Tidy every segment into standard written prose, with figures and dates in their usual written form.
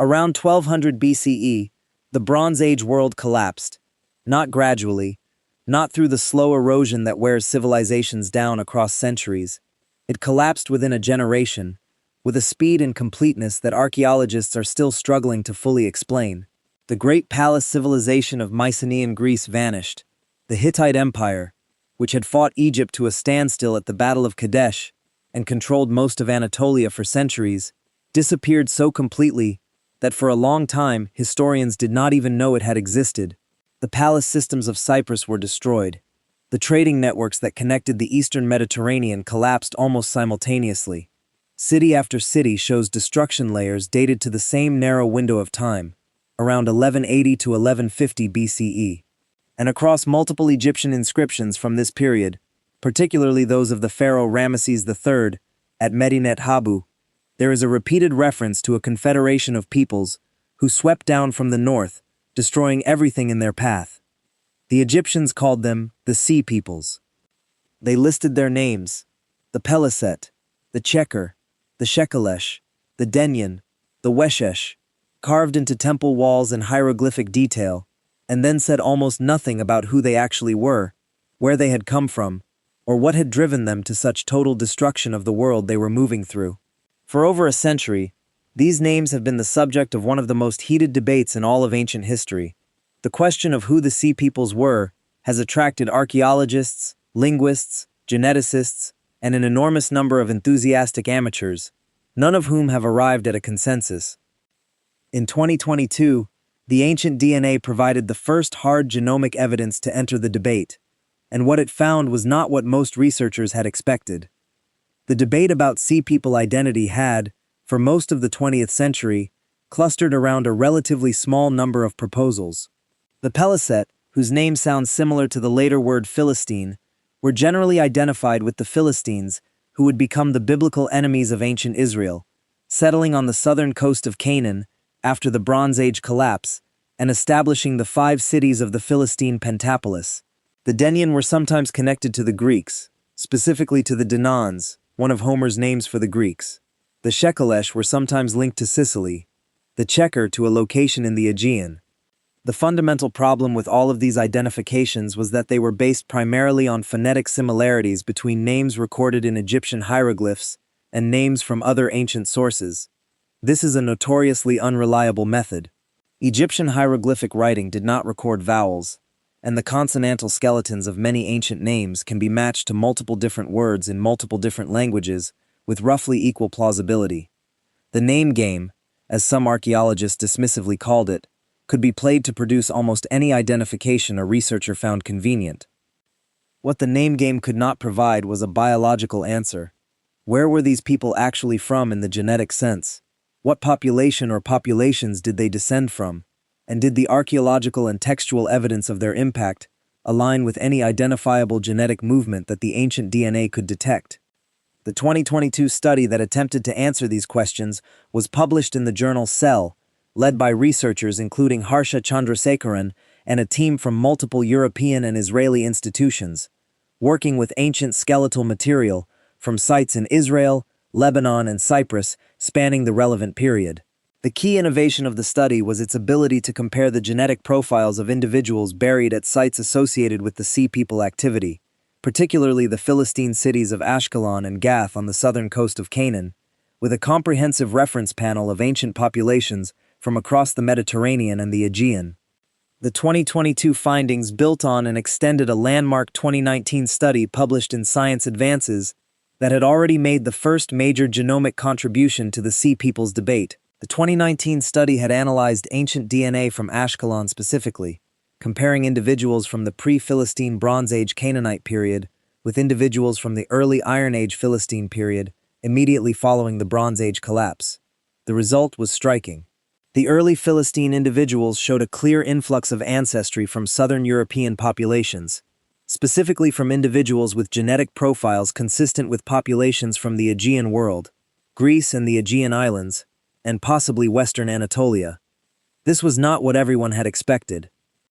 Around 1200 BCE, the Bronze Age world collapsed, not gradually, not through the slow erosion that wears civilizations down across centuries. It collapsed within a generation, with a speed and completeness that archaeologists are still struggling to fully explain. The great palace civilization of Mycenaean Greece vanished. The Hittite Empire, which had fought Egypt to a standstill at the Battle of Kadesh and controlled most of Anatolia for centuries, disappeared so completely that for a long time historians did not even know it had existed. The palace systems of Cyprus were destroyed. The trading networks that connected the eastern Mediterranean collapsed almost simultaneously. City after city shows destruction layers dated to the same narrow window of time, around 1180 to 1150 BCE. And across multiple Egyptian inscriptions from this period, particularly those of the pharaoh Ramesses III at Medinet Habu, there is a repeated reference to a confederation of peoples who swept down from the north, destroying everything in their path. The Egyptians called them the Sea Peoples. They listed their names: the Peliset, the Checker, the Shekelesh, the Denyen, the Weshesh, carved into temple walls in hieroglyphic detail, and then said almost nothing about who they actually were, where they had come from, or what had driven them to such total destruction of the world they were moving through. For over a century, these names have been the subject of one of the most heated debates in all of ancient history. The question of who the Sea Peoples were has attracted archaeologists, linguists, geneticists, and an enormous number of enthusiastic amateurs, none of whom have arrived at a consensus. In 2022, the ancient DNA provided the first hard genomic evidence to enter the debate, and what it found was not what most researchers had expected. The debate about Sea People identity had, for most of the 20th century, clustered around a relatively small number of proposals. The Peliset, whose name sounds similar to the later word Philistine, were generally identified with the Philistines, who would become the biblical enemies of ancient Israel, settling on the southern coast of Canaan after the Bronze Age collapse and establishing the 5 cities of the Philistine Pentapolis. The Denyen were sometimes connected to the Greeks, specifically to the Danans, one of Homer's names for the Greeks. The Shekelesh were sometimes linked to Sicily, the Checker to a location in the Aegean. The fundamental problem with all of these identifications was that they were based primarily on phonetic similarities between names recorded in Egyptian hieroglyphs and names from other ancient sources. This is a notoriously unreliable method. Egyptian hieroglyphic writing did not record vowels, and the consonantal skeletons of many ancient names can be matched to multiple different words in multiple different languages with roughly equal plausibility. The name game, as some archaeologists dismissively called it, could be played to produce almost any identification a researcher found convenient. What the name game could not provide was a biological answer. Where were these people actually from in the genetic sense? What population or populations did they descend from? And did the archaeological and textual evidence of their impact align with any identifiable genetic movement that the ancient DNA could detect? The 2022 study that attempted to answer these questions was published in the journal Cell, led by researchers including Harsha Chandrasekaran and a team from multiple European and Israeli institutions, working with ancient skeletal material from sites in Israel, Lebanon, and Cyprus spanning the relevant period. The key innovation of the study was its ability to compare the genetic profiles of individuals buried at sites associated with the Sea People activity, particularly the Philistine cities of Ashkelon and Gath on the southern coast of Canaan, with a comprehensive reference panel of ancient populations from across the Mediterranean and the Aegean. The 2022 findings built on and extended a landmark 2019 study published in Science Advances that had already made the first major genomic contribution to the Sea Peoples debate. The 2019 study had analyzed ancient DNA from Ashkelon specifically, comparing individuals from the pre-Philistine Bronze Age Canaanite period with individuals from the early Iron Age Philistine period immediately following the Bronze Age collapse. The result was striking. The early Philistine individuals showed a clear influx of ancestry from southern European populations, specifically from individuals with genetic profiles consistent with populations from the Aegean world, Greece and the Aegean Islands, and possibly Western Anatolia. This was not what everyone had expected.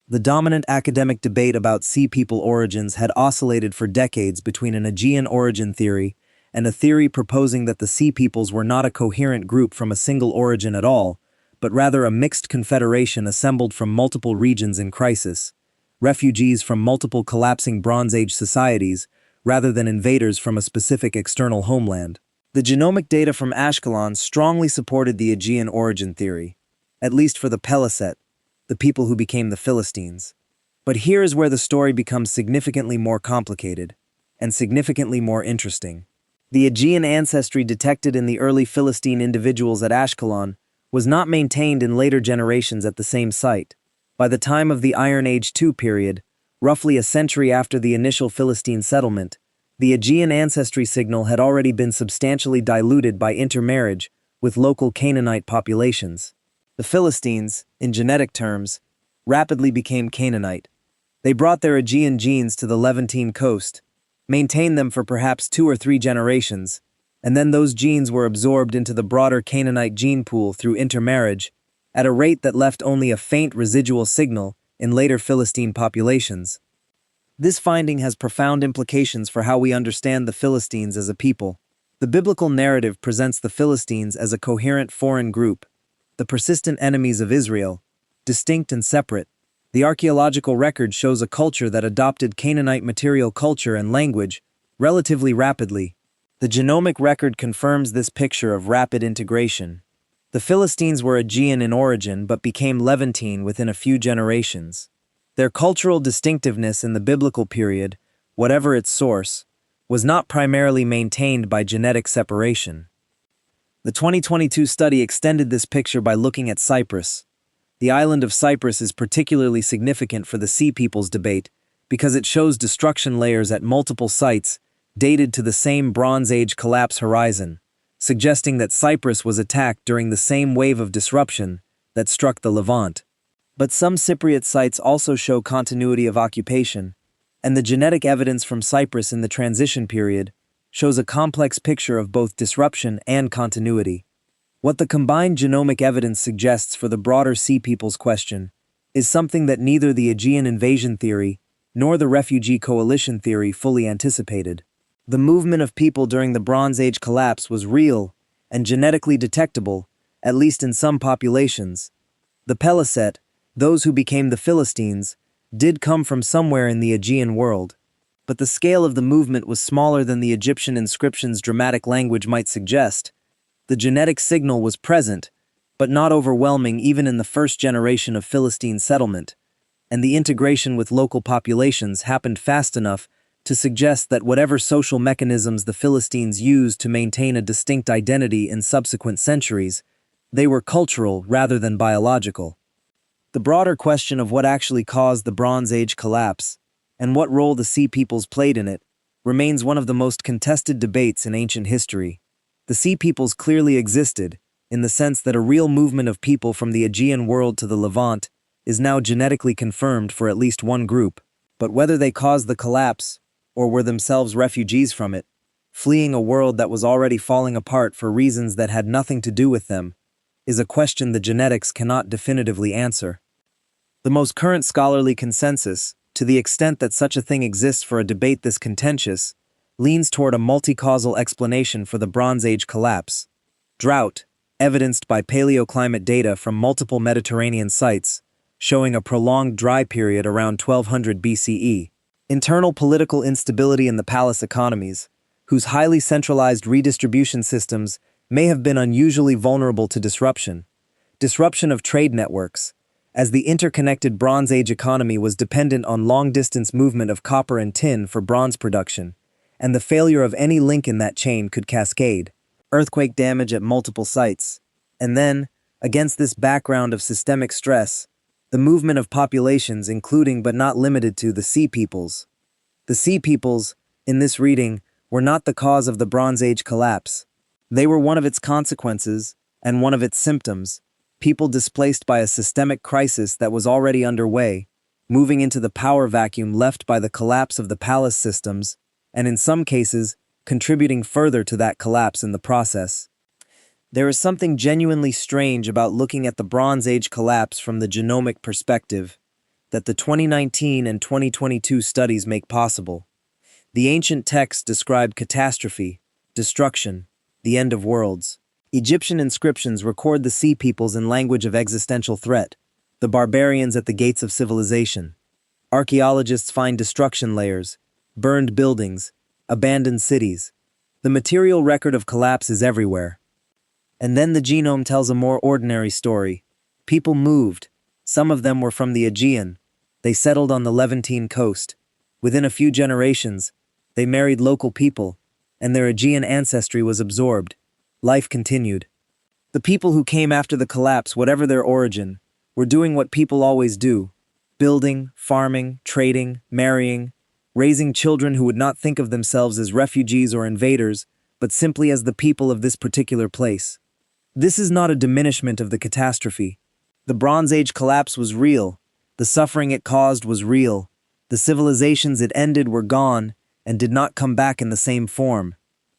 The dominant academic debate about Sea People origins had oscillated for decades between an Aegean origin theory and a theory proposing that the Sea Peoples were not a coherent group from a single origin at all, but rather a mixed confederation assembled from multiple regions in crisis, refugees from multiple collapsing Bronze Age societies, rather than invaders from a specific external homeland. The genomic data from Ashkelon strongly supported the Aegean origin theory, at least for the Peliset, the people who became the Philistines. But here is where the story becomes significantly more complicated and significantly more interesting. The Aegean ancestry detected in the early Philistine individuals at Ashkelon was not maintained in later generations at the same site. By the time of the Iron Age II period, roughly a century after the initial Philistine settlement, the Aegean ancestry signal had already been substantially diluted by intermarriage with local Canaanite populations. The Philistines, in genetic terms, rapidly became Canaanite. They brought their Aegean genes to the Levantine coast, maintained them for perhaps 2 or 3 generations, and then those genes were absorbed into the broader Canaanite gene pool through intermarriage at a rate that left only a faint residual signal in later Philistine populations. This finding has profound implications for how we understand the Philistines as a people. The biblical narrative presents the Philistines as a coherent foreign group, the persistent enemies of Israel, distinct and separate. The archaeological record shows a culture that adopted Canaanite material culture and language relatively rapidly. The genomic record confirms this picture of rapid integration. The Philistines were Aegean in origin but became Levantine within a few generations. Their cultural distinctiveness in the biblical period, whatever its source, was not primarily maintained by genetic separation. The 2022 study extended this picture by looking at Cyprus. The island of Cyprus is particularly significant for the Sea Peoples debate because it shows destruction layers at multiple sites dated to the same Bronze Age collapse horizon, suggesting that Cyprus was attacked during the same wave of disruption that struck the Levant. But some Cypriot sites also show continuity of occupation, and the genetic evidence from Cyprus in the transition period shows a complex picture of both disruption and continuity. What the combined genomic evidence suggests for the broader Sea Peoples question is something that neither the Aegean invasion theory nor the refugee coalition theory fully anticipated. The movement of people during the Bronze Age collapse was real and genetically detectable, at least in some populations. The Peliset, those who became the Philistines, did come from somewhere in the Aegean world, but the scale of the movement was smaller than the Egyptian inscription's dramatic language might suggest. The genetic signal was present, but not overwhelming even in the first generation of Philistine settlement, and the integration with local populations happened fast enough to suggest that whatever social mechanisms the Philistines used to maintain a distinct identity in subsequent centuries, they were cultural rather than biological. The broader question of what actually caused the Bronze Age collapse and what role the Sea Peoples played in it remains one of the most contested debates in ancient history. The Sea Peoples clearly existed, in the sense that a real movement of people from the Aegean world to the Levant is now genetically confirmed for at least one group. But whether they caused the collapse, or were themselves refugees from it, fleeing a world that was already falling apart for reasons that had nothing to do with them, is a question the genetics cannot definitively answer. The most current scholarly consensus, to the extent that such a thing exists for a debate this contentious, leans toward a multi-causal explanation for the Bronze Age collapse. Drought, evidenced by paleoclimate data from multiple Mediterranean sites, showing a prolonged dry period around 1200 BCE. Internal political instability in the palace economies, whose highly centralized redistribution systems may have been unusually vulnerable to disruption. Disruption of trade networks, as the interconnected Bronze Age economy was dependent on long-distance movement of copper and tin for bronze production, and the failure of any link in that chain could cascade. Earthquake damage at multiple sites. And then, against this background of systemic stress, the movement of populations including but not limited to the Sea Peoples. The Sea Peoples, in this reading, were not the cause of the Bronze Age collapse. They were one of its consequences and one of its symptoms, people displaced by a systemic crisis that was already underway, moving into the power vacuum left by the collapse of the palace systems, and in some cases, contributing further to that collapse in the process. There is something genuinely strange about looking at the Bronze Age collapse from the genomic perspective that the 2019 and 2022 studies make possible. The ancient texts described catastrophe, destruction, the end of worlds. Egyptian inscriptions record the sea peoples in language of existential threat, the barbarians at the gates of civilization. Archaeologists find destruction layers, burned buildings, abandoned cities. The material record of collapse is everywhere. And then the genome tells a more ordinary story. People moved. Some of them were from the Aegean. They settled on the Levantine coast. Within a few generations, they married local people, and their Aegean ancestry was absorbed. Life continued. The people who came after the collapse, whatever their origin, were doing what people always do: building, farming, trading, marrying, raising children who would not think of themselves as refugees or invaders, but simply as the people of this particular place. This is not a diminishment of the catastrophe. The Bronze Age collapse was real. The suffering it caused was real. The civilizations it ended were gone and did not come back in the same form.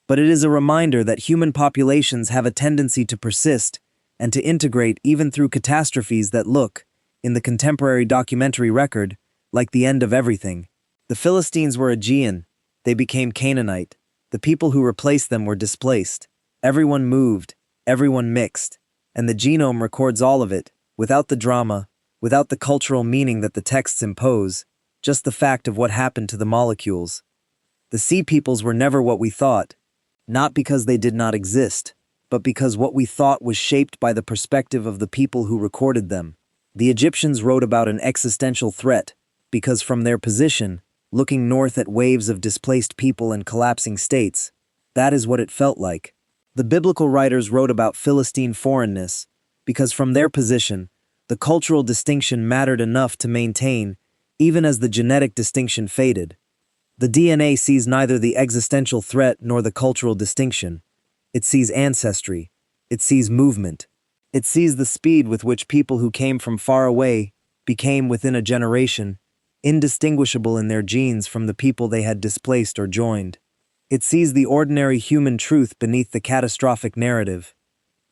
But it is a reminder that human populations have a tendency to persist and to integrate even through catastrophes that look, in the contemporary documentary record, like the end of everything. The Philistines were Aegean. They became Canaanite. The people who replaced them were displaced. Everyone moved. Everyone mixed. And the genome records all of it, without the drama, without the cultural meaning that the texts impose, just the fact of what happened to the molecules. The sea peoples were never what we thought, not because they did not exist, but because what we thought was shaped by the perspective of the people who recorded them. The Egyptians wrote about an existential threat, because from their position, looking north at waves of displaced people and collapsing states, that is what it felt like. The biblical writers wrote about Philistine foreignness, because from their position, the cultural distinction mattered enough to maintain, even as the genetic distinction faded. The DNA sees neither the existential threat nor the cultural distinction. It sees ancestry. It sees movement. It sees the speed with which people who came from far away became, within a generation, indistinguishable in their genes from the people they had displaced or joined. It sees the ordinary human truth beneath the catastrophic narrative.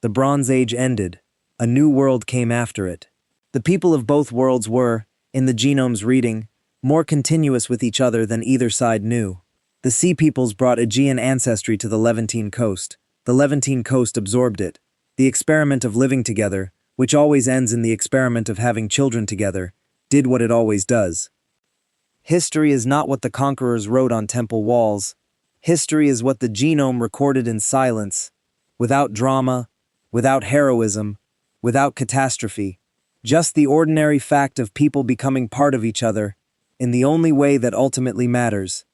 The Bronze Age ended. A new world came after it. The people of both worlds were, in the genome's reading, more continuous with each other than either side knew. The sea peoples brought Aegean ancestry to the Levantine coast. The Levantine coast absorbed it. The experiment of living together, which always ends in the experiment of having children together, did what it always does. History is not what the conquerors wrote on temple walls. History is what the genome recorded in silence, without drama, without heroism, without catastrophe. Just the ordinary fact of people becoming part of each other, in the only way that ultimately matters.